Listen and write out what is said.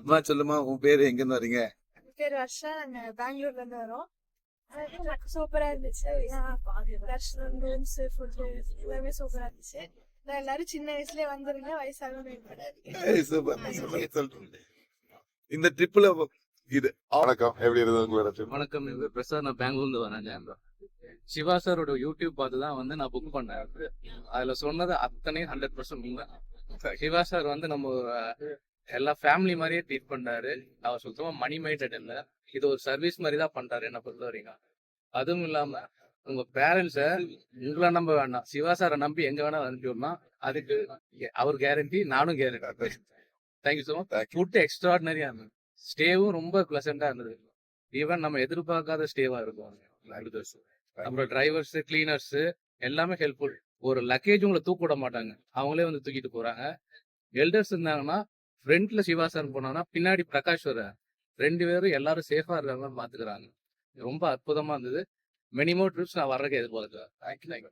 அம்மா சொல்லுமா, உன் பேரு எங்க இருந்து வரீங்க? பேர் வர்ஷா. நாங்க பெங்களூர்ல இருந்து வரோம். சூப்பரா இருந்துச்சு. தர்ஷனம், ரூம்ஸ், ஃபுட்டு எல்லாமே சூப்பரா இருந்துச்சு. நான் எல்லாரும் சின்ன வயசுலயே வந்துருங்க, வயசாக சூப்பர். இந்த ட்ரிப்ல இது வணக்கம், எப்படி இருந்தது உங்களோட trip? வணக்கம், இது பிரசாத். நான் பெங்களூர்ல வரேன். சிவா சாரோட யூடியூப் பார்த்து தான் வந்து நான் புக் பண்ணேன். அதுல சொன்னது அத்தனையும் 100% உண்மை. சிவா சார் வந்து நம்ம எல்லா ஃபேமிலி மாதிரியே ட்ரீட் பண்றாரு. அவர் சுத்தமா மணி மைண்டட் இல்லை, இது ஒரு சர்வீஸ் மாதிரி தான் பண்றாரு என்ன பொறுத்த வரைக்கும். அதுவும் இல்லாம உங்க பேரண்ட்ஸை உங்களை நம்ப வேண்டாம், சிவா சாரை நம்பி எங்க வேணா அனுப்பிவிடலாம். அதுக்கு அவர் கேரண்டி, நானும் guarantee. Thank you so much. Food எக்ஸ்ட்ராடினரியா இருந்தது. ஸ்டேவும் ரொம்ப பிளசண்டா இருந்தது. ஈவன் நம்ம எதிர்பார்க்காத ஸ்டேவா இருக்கும். அப்புறம் டிரைவர்ஸ், கிளீனர்ஸ் எல்லாமே ஹெல்ப்ஃபுல். ஒரு லக்கேஜ் உங்களை தூக்க விட மாட்டாங்க, அவங்களே வந்து தூக்கிட்டு போறாங்க. எல்டர்ஸ் இருந்தாங்கன்னா ஃப்ரண்ட்ல சிவா சார் போனாங்கன்னா பின்னாடி பிரகாஷ் வர 2 பேரும் எல்லாரும் சேஃபா இருக்காங்க பாத்துக்கிறாங்க. ரொம்ப அற்புதமா இருந்தது. மெனி மோர் ட்ரிப்ஸ் நான் வர்றதுக்கு எதிர்பார்க்கிறேன். தேங்க்யூ.